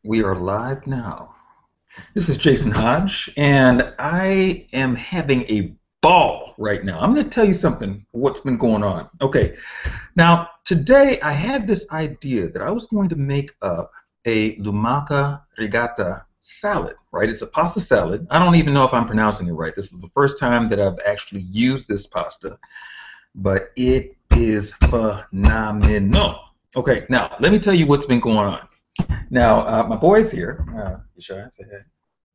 We are live now. This is Jason Hodge, and I am having a ball right now. I'm going to tell you something, what's been going on. Okay, now today I had this idea that I was going to make up a Lumaca Rigata salad, right? It's a pasta salad. I don't even know if I'm pronouncing it right. This is the first time that I've actually used this pasta, but it is phenomenal. Okay, now let me tell you what's been going on. Now, my boy's here. You shy? Say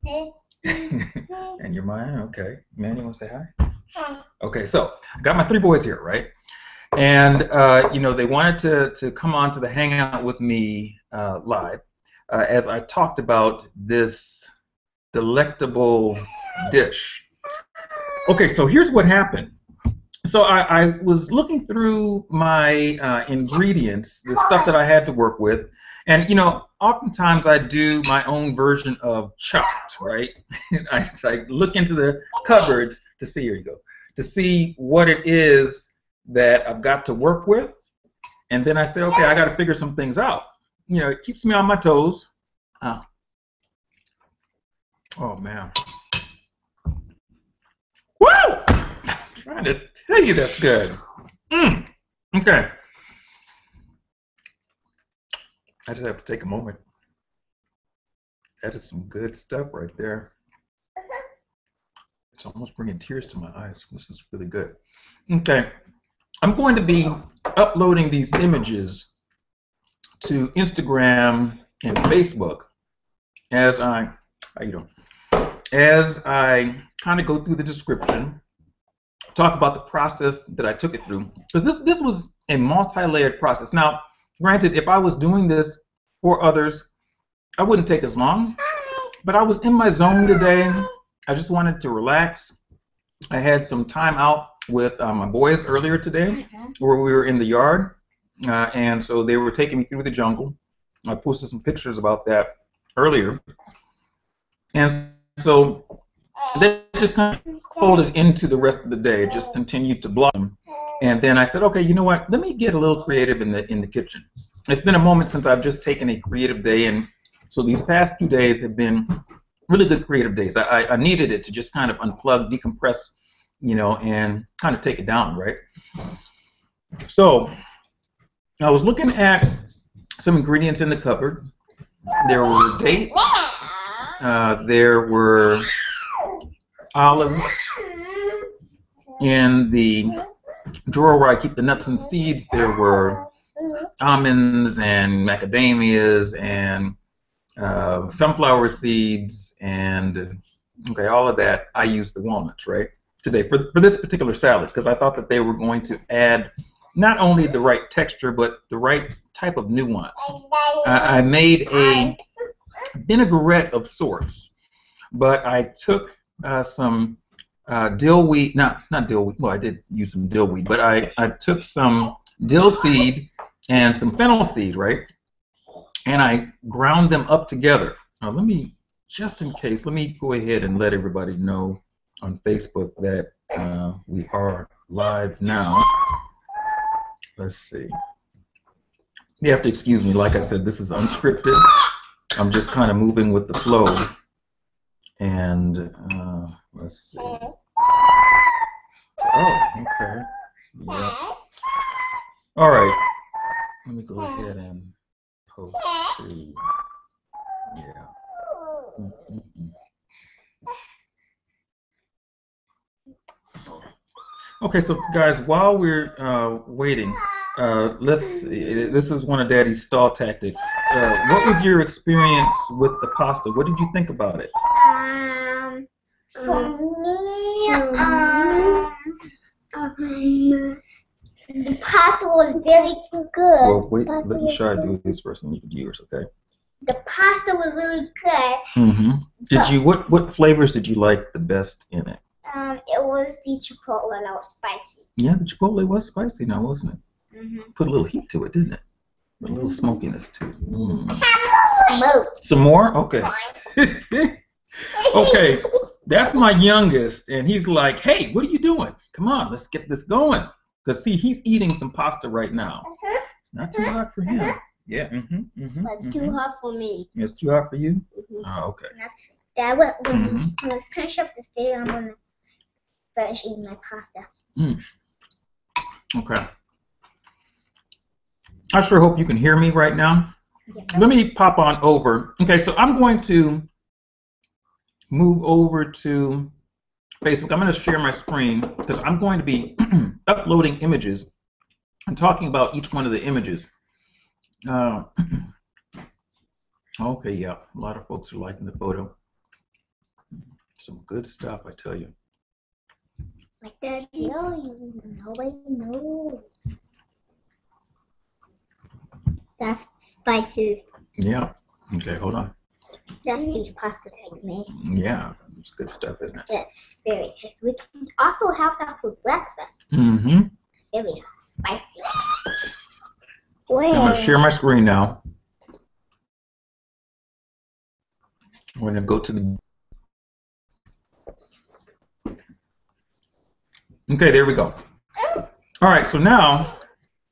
hey. Hey. And you're mine? Okay. Man, you want to say hi? Hi. Okay, so I got my three boys here, right? And, you know, they wanted to come on to the Hangout with me live as I talked about this delectable dish. Okay, so here's what happened. So I was looking through my ingredients, the stuff that I had to work with, and you know, oftentimes I do my own version of Chopped, right? I look into the cupboards to see, here you go, to see what it is that I've got to work with, and then I say, okay, I got to figure some things out. You know, it keeps me on my toes. Oh man. Woo! Trying to tell you that's good. Okay. I just have to take a moment. That is some good stuff right there. It's almost bringing tears to my eyes. This is really good. Okay. I'm going to be uploading these images to Instagram and Facebook as I, how you doing? As I kind of go through the description, talk about the process that I took it through, because this was a multi-layered process. Now, granted, if I was doing this for others, I wouldn't take as long, but I was in my zone today. I just wanted to relax. I had some time out with my boys earlier today, where we were in the yard, and so they were taking me through the jungle. I posted some pictures about that earlier, and so they just kind of folded into the rest of the day, just continued to blossom. And then I said, okay, you know what? Let me get a little creative in the kitchen. It's been a moment since I've just taken a creative day, and so these past 2 days have been really good creative days. I needed it to just kind of unplug, decompress, you know, and kind of take it down, right? So I was looking at some ingredients in the cupboard. There were dates. There were olives in the drawer where I keep the nuts and seeds. There were almonds and macadamias and sunflower seeds and okay, all of that. I used the walnuts, right, today for this particular salad, because I thought that they were going to add not only the right texture but the right type of nuance. I made a vinaigrette of sorts, but I took some dill weed, not dill weed, well, I did use some dill weed, but I took some dill seed and some fennel seed, right, and I ground them up together. Now let me, just in case, let me go ahead and let everybody know on Facebook that we are live now. Let's see. You have to excuse me, like I said, this is unscripted. I'm just kind of moving with the flow. And let's see. Oh, okay. Yeah. All right. Let me go ahead and post to. Yeah. Okay, so guys, while we're waiting, this is one of Daddy's stall tactics. What was your experience with the pasta? What did you think about it? For me, the pasta was very good. Well, wait, let me try to do this first, and you can do yours, okay? The pasta was really good. Did you what flavors did you like the best in it? It was the chipotle, and it was spicy. Yeah, the chipotle was spicy now, wasn't it? Put a little heat to it, didn't it? A little smokiness too. Some more? Okay. Okay, that's my youngest, and he's like, hey, what are you doing? Come on, let's get this going. Because, see, he's eating some pasta right now. It's not too hot for him. Yeah. That's too hot for me. It's too hot for you? Mm-hmm. Oh, okay. That when I finish up this video, I'm gonna finish eating my pasta. Okay. I sure hope you can hear me right now. Yeah. Let me pop on over. Okay, so I'm going to move over to Facebook. I'm going to share my screen because I'm going to be uploading images and talking about each one of the images. Okay, yeah, a lot of folks are liking the photo. Some good stuff, I tell you. Like that, nobody knows. That's spices. Yeah. Okay, hold on. That's the pasta that I made. Yeah, it's good stuff, isn't it? Yes, very tasty. We can also have that for breakfast. Very spicy. I'm going to share my screen now. I'm going to go to the... Okay, there we go. All right, so now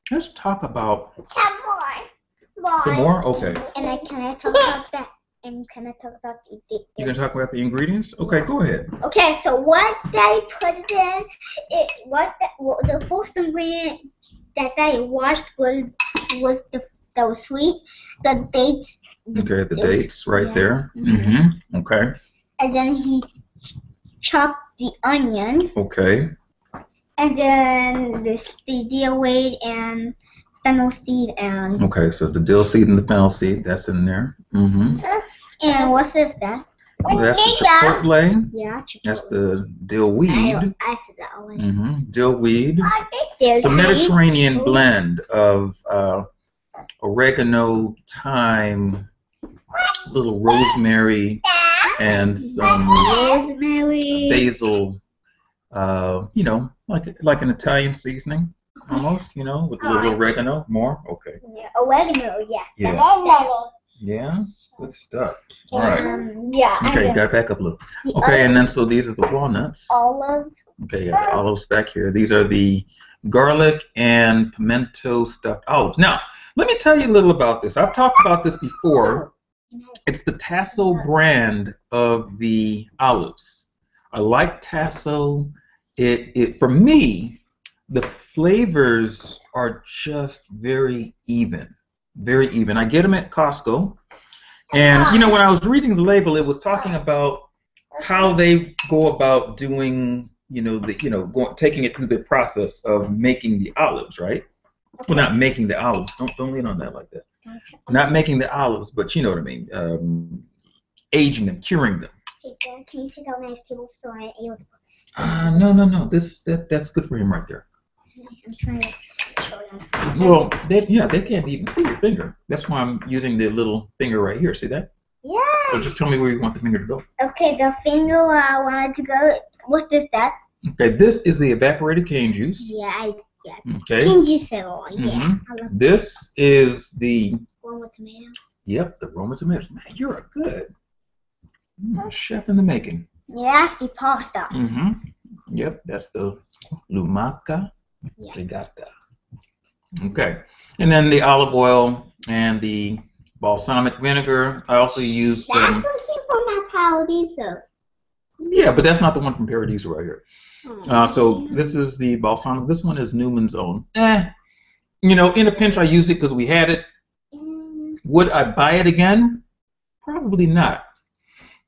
let's talk about... Some more. Some more? Okay. And can I talk about that? And can I talk about the... You can talk about the ingredients? Okay, go ahead. Okay, so what Daddy put it in, the first ingredient that Daddy washed was that was sweet, the dates. Okay, the dates right there. Okay. And then he chopped the onion. Okay. And then the dill weed and fennel seed and. Okay, so the dill seed and the fennel seed, that's in there. And what's this, Dad? That's the chipotle. Yeah, chipotle. That's the dill weed. I said that already. Dill weed. There's It's a Mediterranean blend of oregano, thyme, little rosemary, and some basil. You know, like an Italian seasoning, almost. You know, with a little oregano. More. Okay. Yeah, oregano. Yeah. Yeah. Yeah. Good stuff. All right. Yeah. Okay, got to back up a little. Okay, and then so these are the walnuts. Olives. Okay, yeah, the olives back here. These are the garlic and pimento stuffed olives. Now, let me tell you a little about this. I've talked about this before. It's the Tasso brand of the olives. I like Tasso. It for me, the flavors are just very even. Very even. I get them at Costco. And you know, when I was reading the label, it was talking about how they go about doing, taking it through the process of making the olives, right? Well, not making the olives. Don't lean on that like that. Not making the olives, but you know what I mean. Aging them, curing them. Hey, Dad, can you take out my table so I'm able to? No. That's good for him right there. I'm trying to show them. Well, they can't even see your finger. That's why I'm using the little finger right here. See that? Yeah. So just tell me where you want the finger to go. Okay, the finger where I wanted to go. What's this, Dad? Okay, this is the evaporated cane juice. Yeah. Okay. Cane juice at all. Yeah. I love this is the one with tomatoes. Yep, the Roma tomatoes. Man, you're a good chef in the making. Yeah, that's the pasta. Yep, that's the Lumaca Rigata. Okay, and then the olive oil and the balsamic vinegar. I also use some. That's something from my Paradiso. Yeah, but that's not the one from Paradiso right here. So this is the balsamic. This one is Newman's Own. In a pinch I used it because we had it. Would I buy it again? Probably not.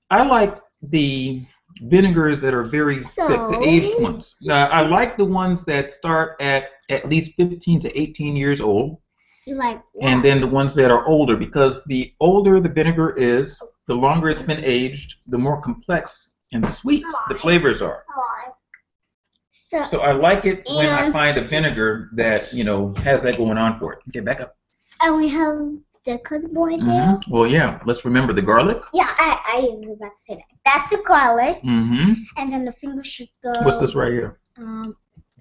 I like the vinegars that are very thick, the aged ones. I like the ones that start at least 15 to 18 years old. You like what? And then the ones that are older, because the older the vinegar is, the longer it's been aged, the more complex and sweet the flavors are. So I like it when I find a vinegar that, has that going on for it. Okay, back up. And we have the cutting board there. Well, yeah. Let's remember the garlic. Yeah, I was about to say that. That's the garlic. And then the finger should go. What's this right here?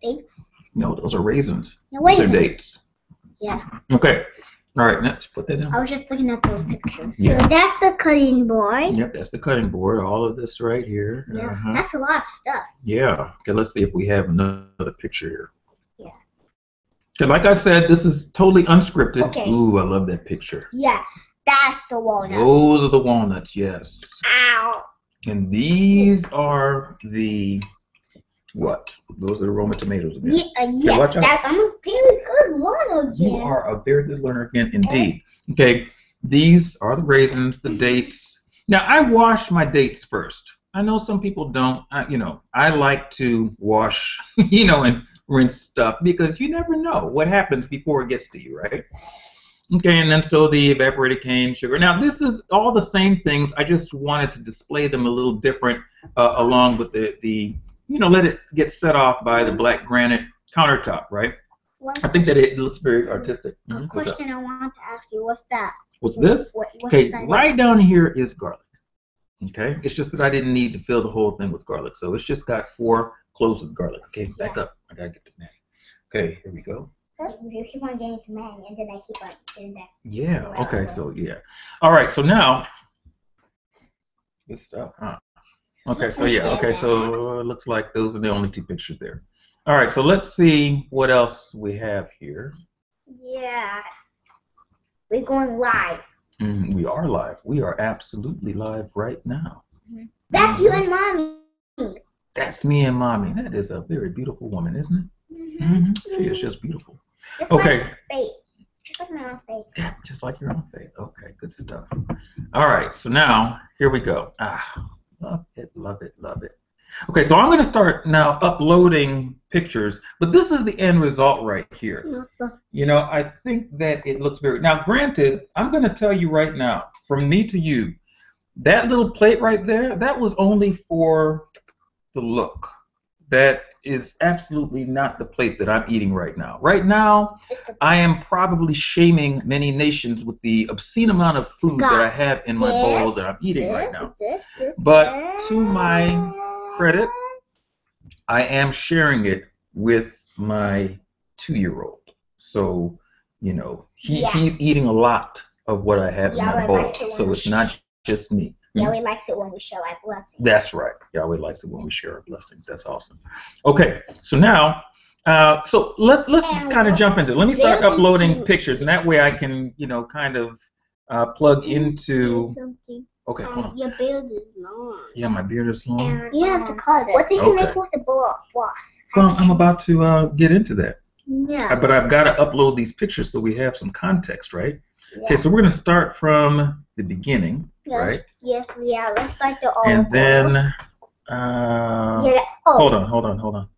Dates. No, those are raisins. No, raisins. Those are dates. Yeah. Okay. All right, let's put that down. I was just looking at those pictures. Yeah. So that's the cutting board. Yep, that's the cutting board. All of this right here. Yeah, that's a lot of stuff. Yeah. Okay, let's see if we have another picture here. Yeah. So like I said, this is totally unscripted. Okay. Ooh, I love that picture. Yeah, that's the walnut. Those are the walnuts, yes. Ow. And these are the what? Those are the Roma tomatoes again. Yeah, watch out. I'm a very good learner again. You are a very good learner again, indeed. Okay, these are the raisins, the dates. Now, I wash my dates first. I know some people don't. I like to wash, and rinse stuff because you never know what happens before it gets to you, right? Okay, and then so the evaporated cane sugar. Now, this is all the same things. I just wanted to display them a little different along with the let it get set off by the black granite countertop, right? I think that it looks very artistic. A question I want to ask you, what's that? What's this? What's Okay, inside right down here is garlic. Okay, it's just that I didn't need to fill the whole thing with garlic, so it's just got 4 cloves of garlic. Okay, back up. I gotta get the man. Okay, here we go. You keep on getting to man, and then I keep on getting that. Yeah. Okay. So yeah. All right. So now, good stuff, huh? Okay. So yeah. Okay. So it looks like those are the only 2 pictures there. All right. So let's see what else we have here. Yeah. We're going live. We are live. We are absolutely live right now. That's you and mommy. That's me and mommy. That is a very beautiful woman, isn't it? She is just beautiful. Just Okay. like my face. Just like my own face. Yeah, just like your own faith. Okay, good stuff. All right, so now here we go. Love it, love it, love it. Okay, so I'm going to start now uploading pictures, but this is the end result right here. I think that it looks very. Now, granted, I'm going to tell you right now, from me to you, that little plate right there, that was only for the look. That is absolutely not the plate that I'm eating right now. Right now, I am probably shaming many nations with the obscene amount of food that I have in my bowl that I'm eating right now. But to my credit, I am sharing it with my 2-year-old. So, he's eating a lot of what I have in my bowl. So it's not just me. Yahweh likes it when we share our blessings. That's right. Yahweh likes it when we share our blessings. That's awesome. Okay, so now, so let's kind of jump into it. Let me start uploading pictures, and that way I can, kind of plug into. Okay, hold on. Your beard is long. Yeah, my beard is long. You have to cut it. What did you make with the floss? Well, I'm about to get into that. Yeah. But I've got to upload these pictures so we have some context, right? Yeah. Okay, so we're going to start from the beginning, right? Yes, yeah. Let's start the old. And then, hold on.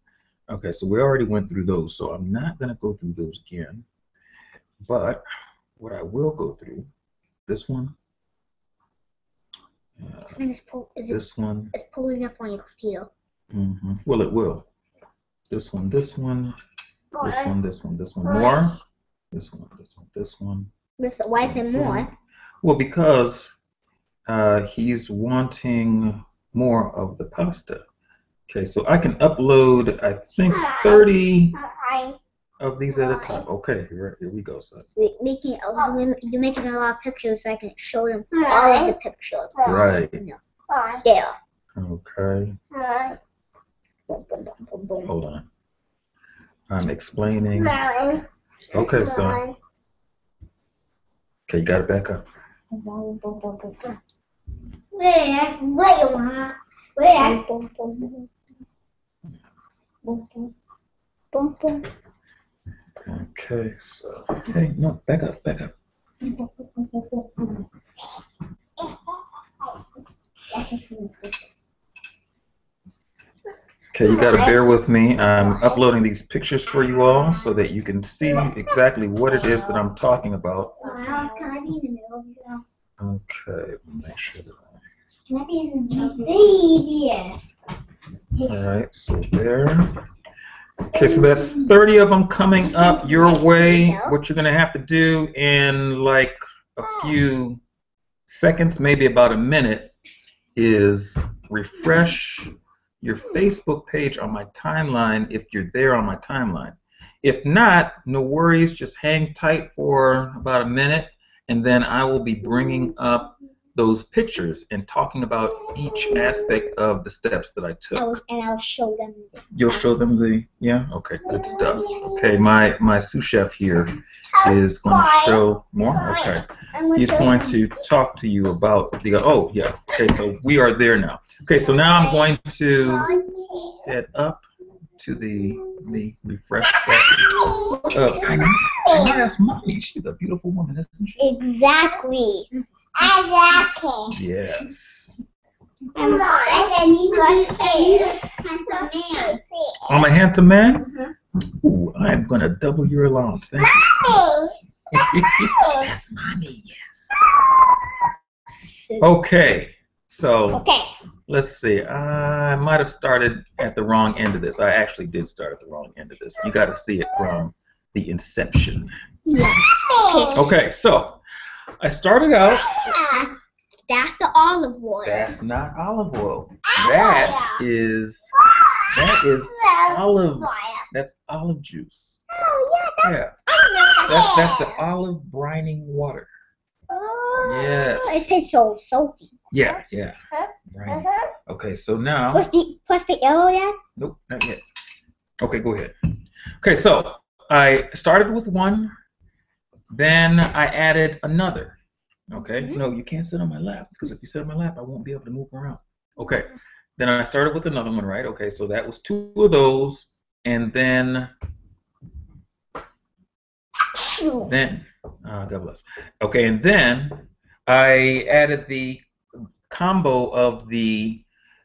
Okay, so we already went through those, so I'm not going to go through those again. But what I will go through, this one, this one. It's pulling up on your computer. Well, it will. This one, this one, this one, this one, this one. More. This one, this one, this one. Why is it more? Well, because he's wanting more of the pasta. Okay, so I can upload, I think, 30 of these at a time. Okay, here we go, son. You're making a lot of pictures so I can show them all of the pictures. Right. There. Okay. Hold on. I'm explaining. Okay, son. Okay, you got it back up. Okay, so hey, no, back up. Okay, you gotta bear with me. I'm uploading these pictures for you all so that you can see exactly what it is that I'm talking about. Okay, make sure that Can I be in the Alright, so there. Okay, so that's 30 of them coming up your way. What you're going to have to do in like a few seconds, maybe about a minute, is refresh your Facebook page on my timeline if you're there on my timeline. If not, no worries, just hang tight for about a minute, and then I will be bringing up those pictures and talking about each aspect of the steps that I took. I'll show them. You'll show them the, yeah? Okay, good stuff. Okay, my sous chef here is going to show more. Okay. He's going to talk to you about the, oh, yeah. Okay, so we are there now. Okay, so now I'm going to head up to the, let me refresh that. I might ask Mommy. She's a beautiful woman, isn't she? Exactly. Exactly. Yes. And then you got handsome man. I'm a handsome man? Ooh, I'm going to double your allowance. Thank you. That's Mommy, yes. Okay, so let's see. I might have started at the wrong end of this. I actually did start at the wrong end of this. You got to see it from the inception. Yeah. Okay, so I started out. That's the olive oil. That's not olive oil. That is olive. That's olive juice. Oh yeah, that's the olive brining water. Oh. Yes. It tastes so salty. Yeah. Right. Okay, so now. What's the yellow yet? Nope, not yet. Okay, go ahead. Okay, so I started with one, then I added another. Okay, no, you can't sit on my lap, because if you sit on my lap, I won't be able to move around. Okay, then I started with another one, right? Okay, so that was 2 of those, and then God bless. Okay, and then I added the combo of the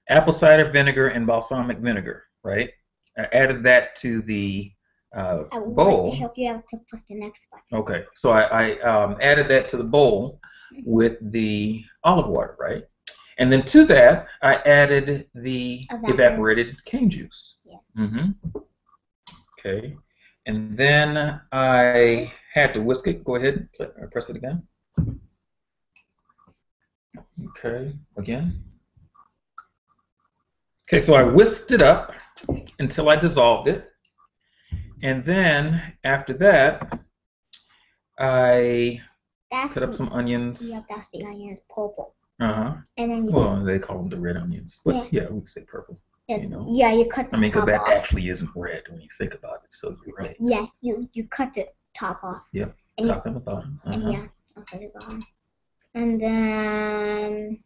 apple cider vinegar and balsamic vinegar, right? I added that to the I would bowl. like to help you out to push the next button. Okay, so I added that to the bowl with the olive water, right? And then to that, I added the evaporated cane juice. Yeah. Okay, and then I had to whisk it. Go ahead, press it again. Okay, again. Okay, so I whisked it up until I dissolved it. And then after that, I cut up some onions. Yeah, that's the onions, purple. And then well, they call them the red onions, but yeah, we can say purple. Yeah, you know. Yeah, you cut the top off. Because that actually isn't red when you think about it. So you're right. Yeah, you cut the top off. Yep, top and the bottom. And yeah, also the bottom. And then.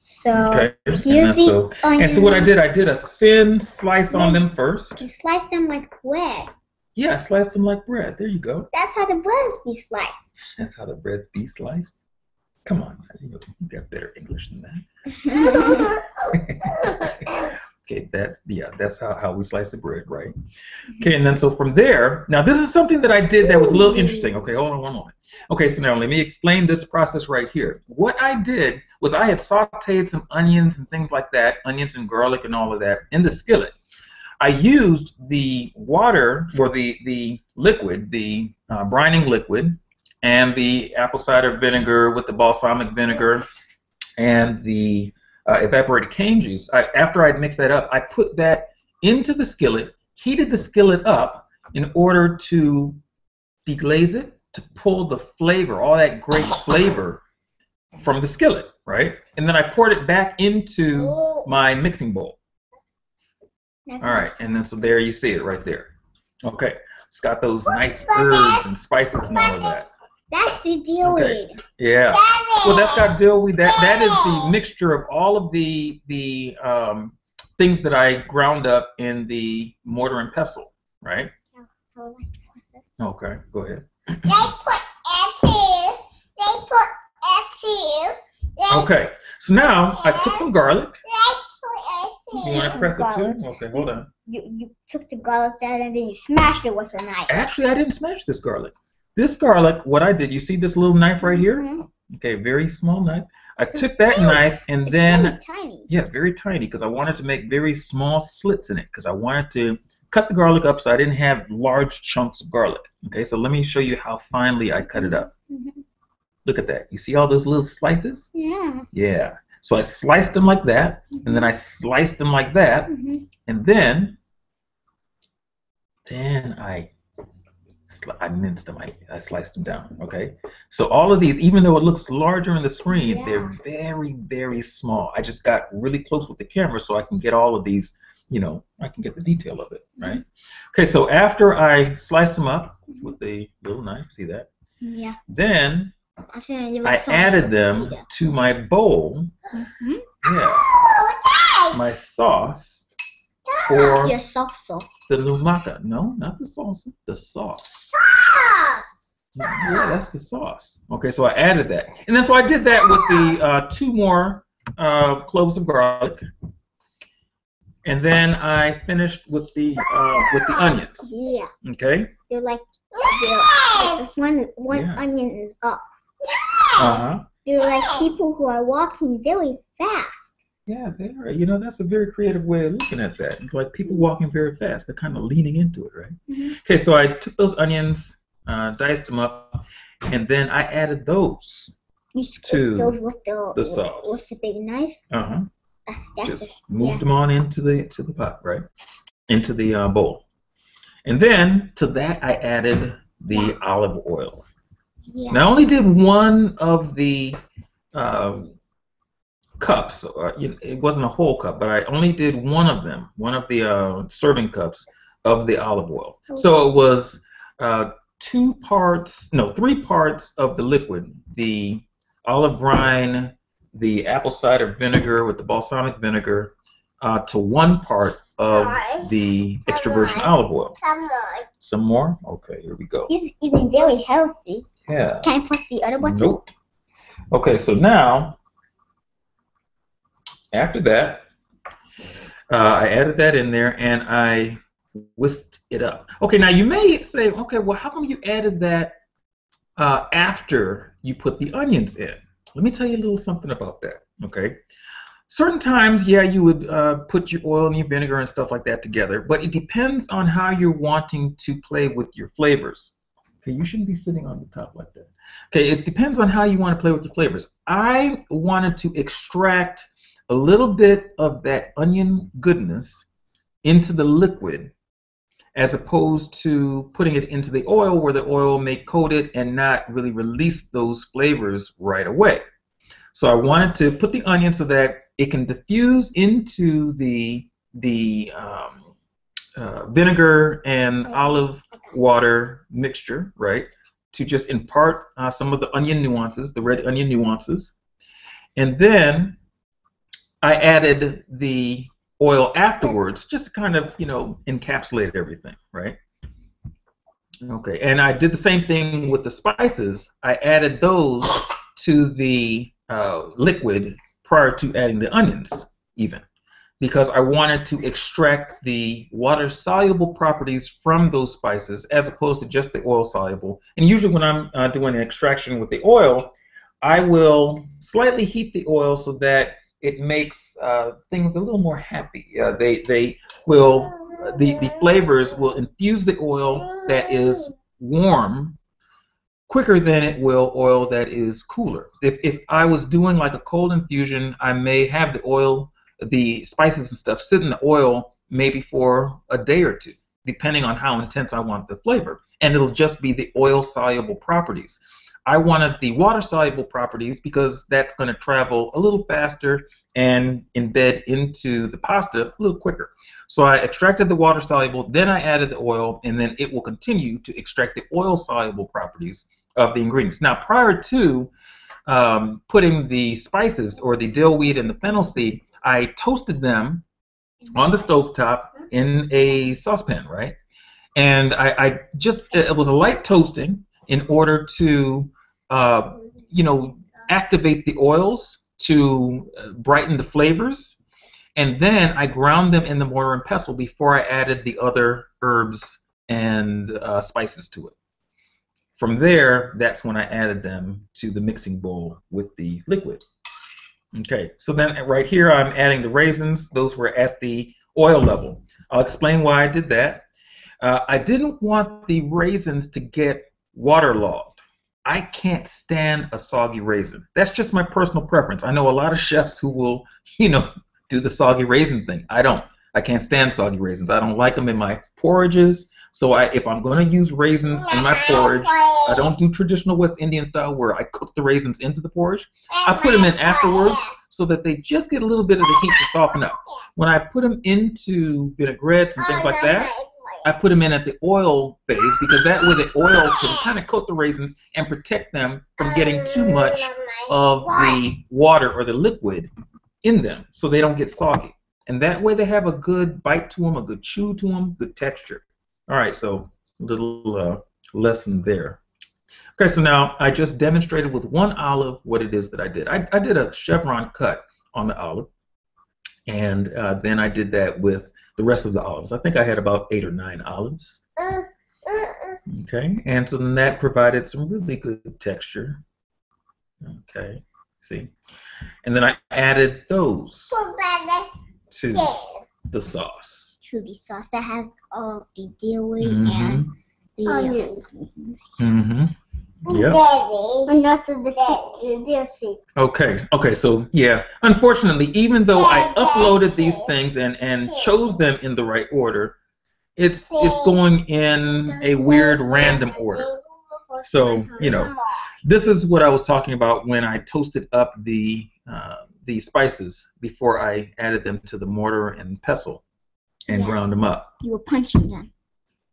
So here's the onion. And so what I did a thin slice on them first. You slice them like bread. Yeah, slice them like bread. There you go. That's how the breads be sliced. That's how the breads be sliced. Come on, you got better English than that. Okay, that's how we slice the bread, right? Okay, and then so from there, now this is something that I did that was a little interesting. Okay, hold on one moment. Okay, so now let me explain this process right here. What I did was I had sauteed some onions and things like that, onions and garlic and all of that in the skillet. I used the water for the liquid, the brining liquid, and the apple cider vinegar with the balsamic vinegar and the evaporated cane juice. After I'd mixed that up, I put that into the skillet, heated the skillet up in order to deglaze it, to pull the flavor, all that great flavor from the skillet, right? And then I poured it back into my mixing bowl. All right, and then so there you see it right there. Okay, it's got those nice herbs and spices and all of that. That's the dillweed. Okay. Yeah. Well, that's got dillweed. That is the mixture of all of the things that I ground up in the mortar and pestle, right? I would like to press it. Okay, go ahead. They put egg. Okay, so now I took some garlic. You want to press it too? Okay, hold on. You took the garlic there and then you smashed it with a knife. Actually, I didn't smash this garlic. This garlic, what I did, you see this little knife right here? Okay, very small knife. I took that knife and then, very tiny. Yeah, very tiny, because I wanted to make very small slits in it, because I wanted to cut the garlic up so I didn't have large chunks of garlic. Okay, so let me show you how finely I cut it up. Look at that. You see all those little slices? Yeah. Yeah. So I sliced them like that, and then I sliced them like that, and then I I minced them. I sliced them down. Okay. So all of these, even though it looks larger on the screen, they're very, very small. I just got really close with the camera so I can get all of these. I can get the detail of it, right? Okay. So after I sliced them up with the little knife, see that? Yeah. Then I added them to my bowl. Yeah. My sauce for your salsa. the Lumaca. No, not the salsa. The sauce. Yeah, that's the sauce. Okay, so I added that, and then so I did that with the 2 more cloves of garlic, and then I finished with the onions. Yeah. Okay. They're like one onion is up. They're like people who are walking very fast. Yeah, they are. That's a very creative way of looking at that. It's like people walking very fast. They're kind of leaning into it, right? Okay, so I took those onions, diced them up, and then I added those to the sauce. With the big knife? Just moved them on into the pot, right? Into the bowl. And then to that I added the olive oil. Yeah. Now I only did one of the cups. It wasn't a whole cup, but I only did one of them, one of the serving cups of the olive oil. So it was 3 parts of the liquid, the olive brine, the apple cider vinegar with the balsamic vinegar, to 1 part of the extra virgin olive oil. Some more? Okay, here we go. He's eating very healthy. Yeah. Can I press the other button? Nope. Okay, so now, after that, I added that in there and I whisked it up. Okay, now you may say, okay, well, how come you added that after you put the onions in? Let me tell you a little something about that, okay? Certain times, yeah, you would put your oil and your vinegar and stuff like that together, but it depends on how you're wanting to play with your flavors. Okay, you shouldn't be sitting on the top like that. Okay, it depends on how you want to play with your flavors. I wanted to extract a little bit of that onion goodness into the liquid as opposed to putting it into the oil where the oil may coat it and not really release those flavors right away. So I wanted to put the onion so that it can diffuse into the vinegar and olive water mixture, right, to just impart some of the onion nuances, the red onion nuances. And then I added the oil afterwards just to kind of, encapsulate everything, right? Okay, and I did the same thing with the spices. I added those to the liquid prior to adding the onions, even, because I wanted to extract the water-soluble properties from those spices as opposed to just the oil-soluble. And usually when I'm doing an extraction with the oil, I will slightly heat the oil so that it makes things a little more happy. The flavors will infuse the oil that is warm quicker than it will oil that is cooler. If I was doing like a cold infusion, I may have the spices and stuff sit in the oil maybe for a day or 2, depending on how intense I want the flavor. And it'll just be the oil-soluble properties. I wanted the water-soluble properties because that's going to travel a little faster and embed into the pasta a little quicker. So I extracted the water-soluble, then I added the oil, and then it will continue to extract the oil-soluble properties of the ingredients. Now, prior to putting the spices or the dill weed and the fennel seed, I toasted them on the stovetop in a saucepan, right? And it was a light toasting in order to activate the oils to brighten the flavors, and then I ground them in the mortar and pestle before I added the other herbs and spices to it. From there, that's when I added them to the mixing bowl with the liquid. Okay, so then right here I'm adding the raisins. Those were at the oil level. I'll explain why I did that. I didn't want the raisins to get waterlogged. I can't stand a soggy raisin. That's just my personal preference. I know a lot of chefs who will, do the soggy raisin thing. I don't. I can't stand soggy raisins. I don't like them in my porridges. So if I'm going to use raisins in my porridge, I don't do traditional West Indian style where I cook the raisins into the porridge. I put them in afterwards so that they just get a little bit of the heat to soften up. When I put them into vinaigrettes and things like that, I put them in at the oil phase because that way the oil can kind of coat the raisins and protect them from getting too much of the water or the liquid in them so they don't get soggy. And that way they have a good bite to them, a good chew to them, good texture. All right, so a little lesson there. Okay, so now I just demonstrated with one olive what it is that I did. I did a chevron cut on the olive, and then I did that with the rest of the olives. I think I had about 8 or 9 olives. Okay, and so then that provided some really good texture. Okay, see? And then I added those to the sauce. To the sauce that has all of the dairy and the onions. Yep. And also the Okay, so yeah, unfortunately, even though I uploaded these things and chose them in the right order, it's going in a weird random order. So, you know, this is what I was talking about when I toasted up the spices before I added them to the mortar and pestle and ground them up. You were punching them.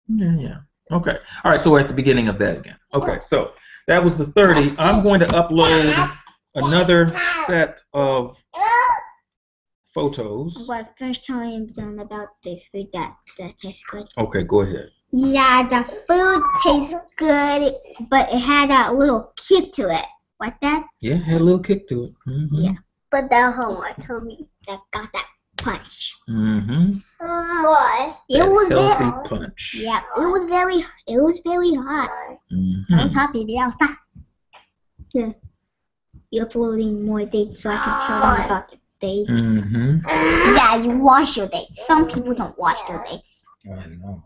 Yeah. Okay. All right, so we're at the beginning of that again. Okay, so that was the 30. I'm going to upload another set of photos. But first telling them about the food that tastes good. Okay, go ahead. Yeah, the food tastes good, but it had that little kick to it. Like that? Yeah, it had a little kick to it. Yeah. But that homework told me that got that punch. It was healthy punch. Yeah, it was very hot. I was happy, but I was hot. Yeah. You're uploading more dates so I can tell them about the dates. Yeah, you wash your dates. Some people don't wash their dates. I know.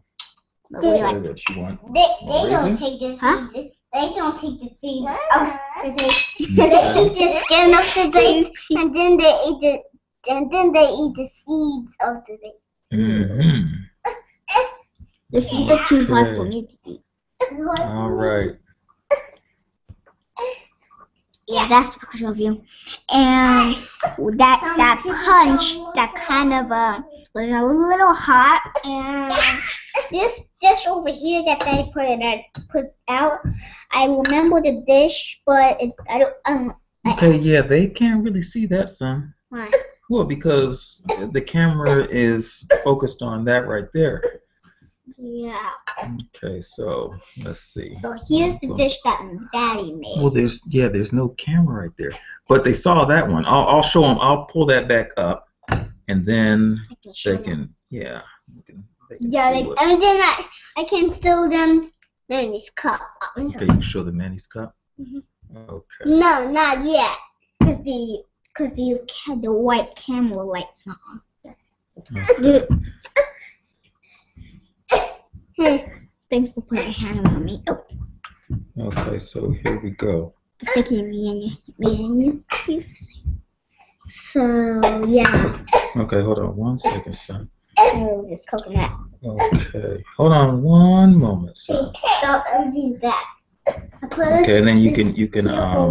But we like That you want. they don't take the seeds. They don't take the seeds out the dates. They eat the skin of the dates, and then they eat the seeds of the dates. The seeds are too hard for me to eat. All right. Yeah, that's the picture of you. And that punch, that kind of was a little hot. And this dish over here that they put out, I remember the dish, but I don't. Okay, yeah, they can't really see that, son. Why? Well, because the camera is focused on that right there. Yeah. Okay, so let's see. So here's the dish that Daddy made. Well, there's no camera right there, but they saw that one. I'll show them. I'll pull that back up, and then they can, yeah. They can and then I can show them Manny's cup. Okay, you can show the Manny's cup. Okay. No, not yet, because the white camera light's not on. Okay. Hey, thanks for putting a hand on me. Oh. Okay, so here we go. It's making me and you. So yeah. Okay, hold on 1 second, son. Oh, this coconut. Okay, hold on 1 moment, son. Stop everything that. Okay, and then you can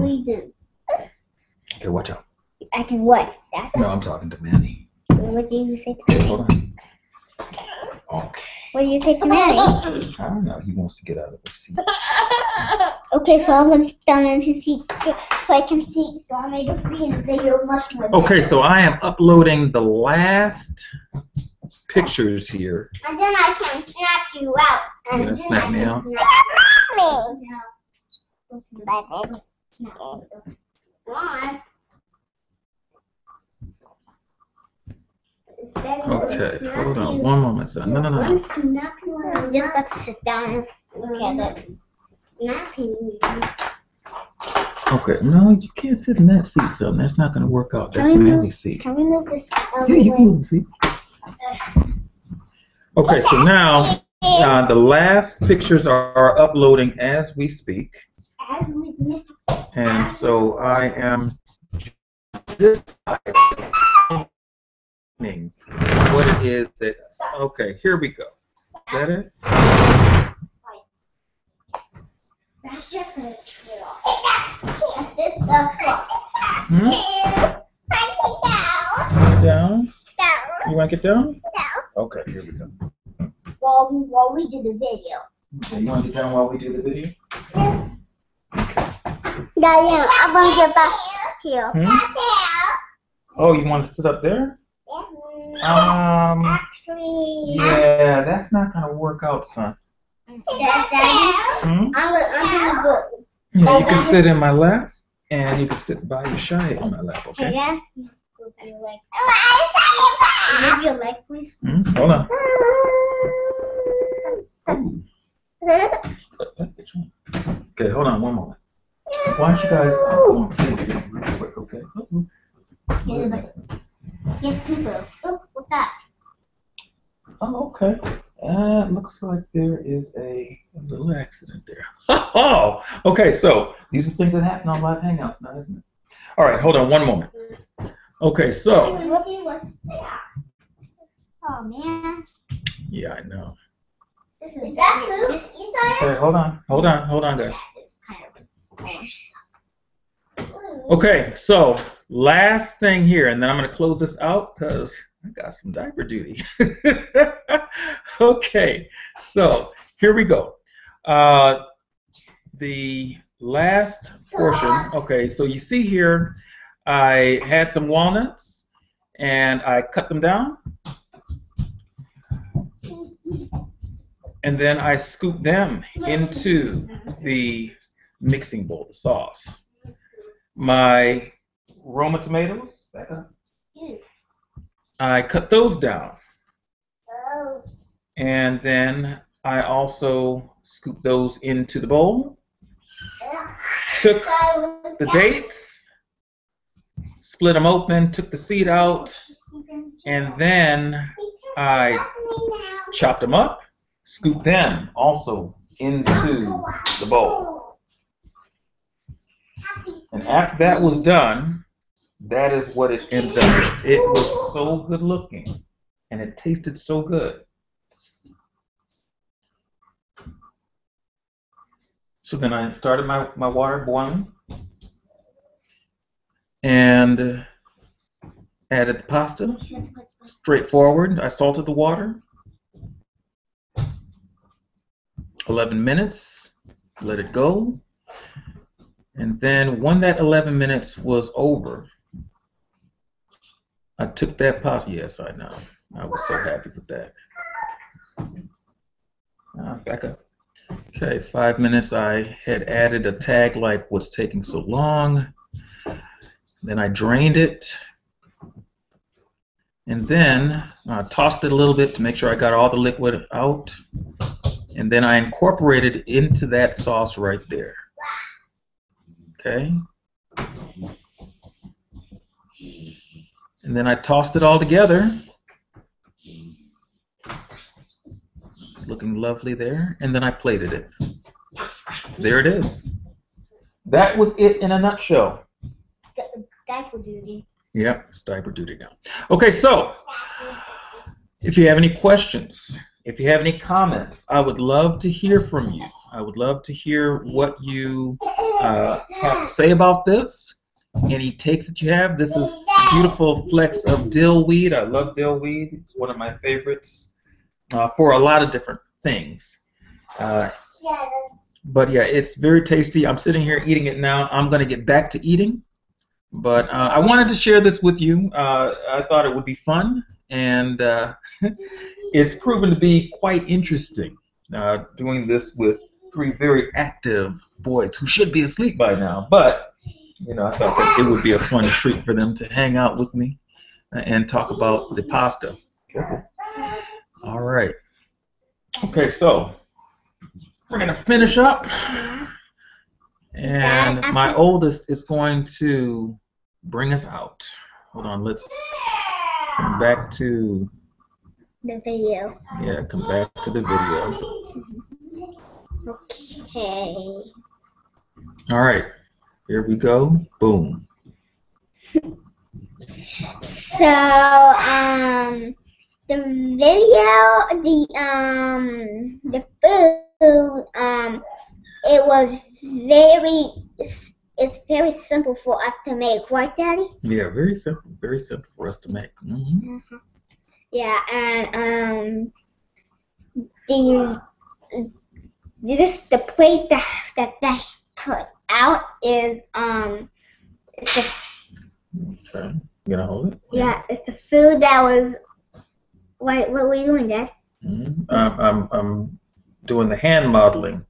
reason. Okay, watch out. I can what? No, I'm talking to Manny. What do you say to Okay, me? hold on. Okay. What do you say to Manny? I don't know. He wants to get out of the seat. Okay, so I'm gonna stand in his seat so I can see. So I'm able to see in the video much more. Okay, so I am uploading the last pictures here. And then I can snap you out. You're gonna snap me out? Why? Okay, hold on 1 moment, son. No. I'm just got to sit down and look at it. Snapping. Okay, no, you can't sit in that seat, son. That's not gonna work out. That's Manny's seat. Can we move this out? Yeah, you can move the seat. Okay, so now the last pictures are uploading as we speak. And so I am deciding what it is that, okay, here we go. that it? That's just a trail. This stuff. Hmm? Down? Down. You want to get down? Down. Okay, here we go. While we do the video. Okay, you want to get down while we do the video? Yeah, I'm gonna get back here. Oh, you want to sit up there? Actually. Yeah, that's not gonna work out, son. Daddy, Hmm? I'm gonna go. Yeah, you can sit in my lap, and you can sit by your shy in my lap, okay? Yeah. Move your leg, please. Hold on. Okay, hold on one moment. Why don't you guys go on real quick, okay? Yes, people. Oh, what's that? Oh, okay. Looks like there is a little accident there. Oh, okay. So these are things that happen on live hangouts now, isn't it? All right, hold on one moment. Okay, so. Oh man. Yeah, I know. Is that food inside? Okay, hold on, guys. Okay, so last thing here, and then I'm going to close this out because I got some diaper duty. Okay, so here we go. The last portion. Okay, so you see here, I had some walnuts and I cut them down. And then I scoop them into the mixing bowl, the sauce. My Roma tomatoes, back up. I cut those down. And then I also scoop those into the bowl. Took the dates, split them open, took the seed out, and then I chopped them up. Scoop them also into the bowl. And after that was done, that is what it ended up with. It was so good looking and it tasted so good. So then I started my water boiling and added the pasta. Straightforward. I salted the water. 11 minutes, let it go, and then when that 11 minutes was over, I took that pasta. Yes, I know. I was so happy with that. Back up. Okay, 5 minutes. I had added a tag like "What's taking so long?" Then I drained it, and then I tossed it a little bit to make sure I got all the liquid out. And then I incorporated it into that sauce right there. Okay. And then I tossed it all together. It's looking lovely there. And then I plated it. There it is. That was it in a nutshell. Diaper duty. Yep, it's diaper duty now. Okay, so if you have any questions, if you have any comments, I would love to hear from you. I would love to hear what you have to say about this. Any takes that you have. This is beautiful flecks of dill weed. I love dill weed. It's one of my favorites for a lot of different things. But yeah, it's very tasty. I'm sitting here eating it now. I'm going to get back to eating. But I wanted to share this with you. I thought it would be fun. And it's proven to be quite interesting doing this with 3 very active boys who should be asleep by now. But, you know, I thought that it would be a fun treat for them to hang out with me and talk about the pasta. Okay. All right. Okay, so we're going to finish up. And my oldest is going to bring us out. Hold on, let's come back to the video. Yeah, come back to the video. Okay. All right, here we go. Boom. So, the video, the food, it was it's very simple for us to make, right, Daddy? Yeah, very simple for us to make. Mm-hmm. Yeah, and the plate that they put out is it's the Okay, you gonna hold it? yeah, it's the food that was. What were you doing, Dad? Mm-hmm. I'm doing the hand modeling.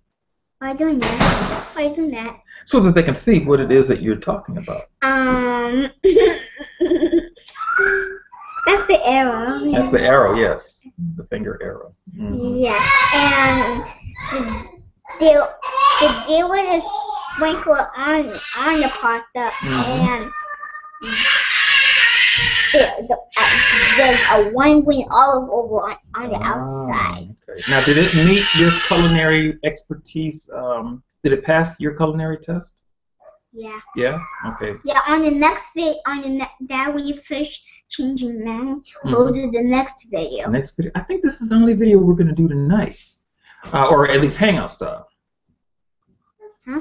Why are you doing that? Why are you doing that? So that they can see what it is that you're talking about. That's the arrow. That's the arrow, yes. The finger arrow. Mm-hmm. Yeah, and they would just sprinkle on the pasta, and there's a one green olive over on the outside. Okay. Now, did it meet your culinary expertise? Did it pass your culinary test? Yeah. Yeah. Okay. Yeah. On the next video, that we fish changing man, we'll do the next video. Next video. I think this is the only video we're gonna do tonight, or at least hangout style. Huh?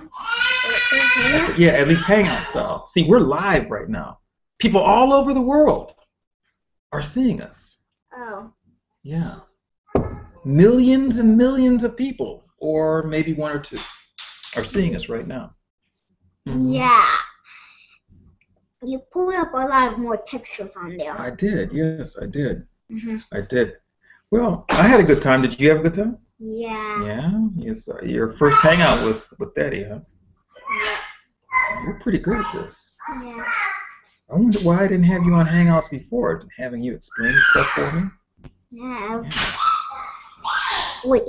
Yeah, at least hangout style. See, we're live right now. People all over the world are seeing us. Oh. Yeah. Millions and millions of people, or maybe one or two, are seeing us right now. Mm-hmm. Yeah. You pulled up a lot of more pictures on there. I did. Yes, I did. Mm-hmm. I did. Well, I had a good time. Did you have a good time? Yeah. Yeah. Yes. Your first hangout with Daddy, huh? Yeah. You're pretty good at this. Yeah. I wonder why I didn't have you on Hangouts before, having you explain stuff for me. Yeah. Wait,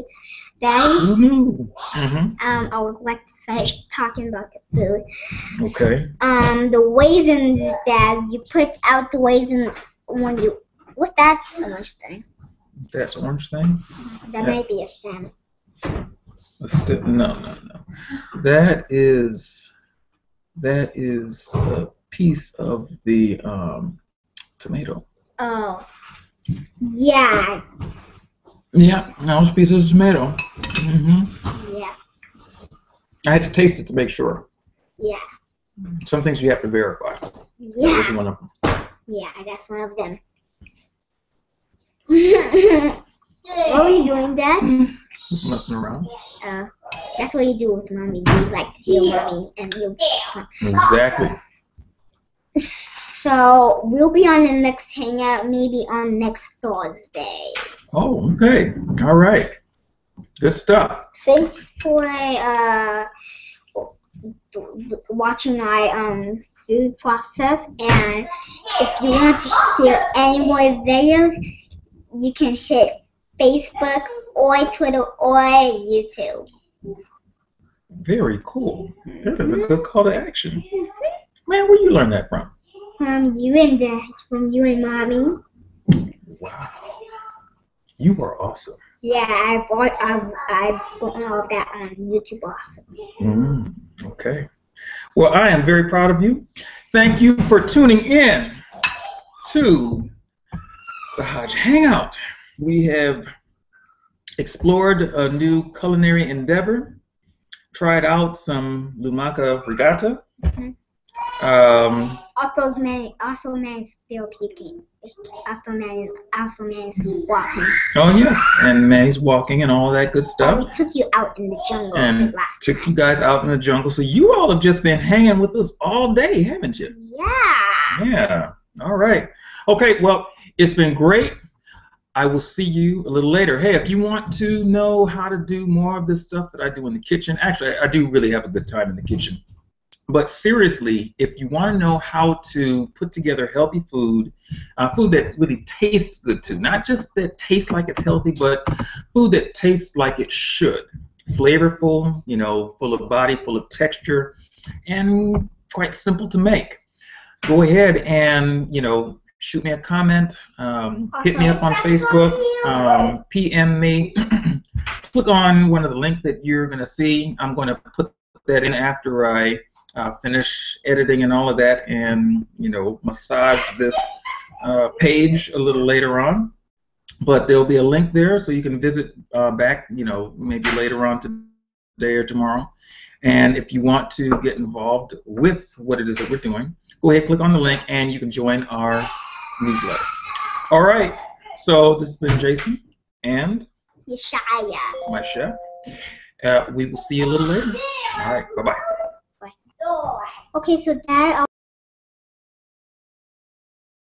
Daddy? Who knew? Mm-hmm. I would like to finish talking about the food. Okay. The raisins, Dad, you put out the raisins when you. What's that? Orange thing. That's orange thing? That might be a stem. No. That is a piece of the tomato. Oh. Yeah. Yeah, that was a piece of tomato. Mm-hmm. Yeah. I had to taste it to make sure. Yeah. Some things you have to verify. Yeah. That was one of them. Yeah, that's one of them. What were you doing, Dad? Messing around. That's what you do with Mommy. You like to heal Mommy and you. Exactly. So we'll be on the next hangout, maybe on next Thursday. Oh, okay. All right. Good stuff. Thanks for watching my food process, and if you want to hear any more videos, you can hit Facebook or Twitter or YouTube. Very cool. That is a good call to action. Man, where you learn that from? From you and Dad, from you and Mommy. Wow. You are awesome. Yeah, I bought all of that on YouTube also. Okay. Well, I am very proud of you. Thank you for tuning in to the Hodge Hangout. We have explored a new culinary endeavor, tried out some Lumaca Rigata. Also man is still puking. Also man is walking. Oh yes, and Manny's walking and all that good stuff. And we took you out in the jungle And last took time. you guys out in the jungle. So you all have just been hanging with us all day, haven't you? Yeah. Yeah. All right. Okay, well, it's been great. I will see you a little later. Hey, if you want to know how to do more of this stuff that I do in the kitchen, actually, I do really have a good time in the kitchen. But seriously, if you want to know how to put together healthy food, food that really tastes good too, not just that tastes like it's healthy, but food that tastes like it should. Flavorful, you know, full of body, full of texture, and quite simple to make. Go ahead and, you know, shoot me a comment, hit me up on Facebook, PM me, click on one of the links that you're going to see. I'm going to put that in after I finish editing and all of that, and, you know, massage this page a little later on. But there'll be a link there so you can visit back, you know, maybe later on today or tomorrow. And if you want to get involved with what it is that we're doing, go ahead, click on the link, and you can join our newsletter. All right. So this has been Jason and Yeshaya, my chef. We will see you a little later. All right. Bye-bye. Okay, so that.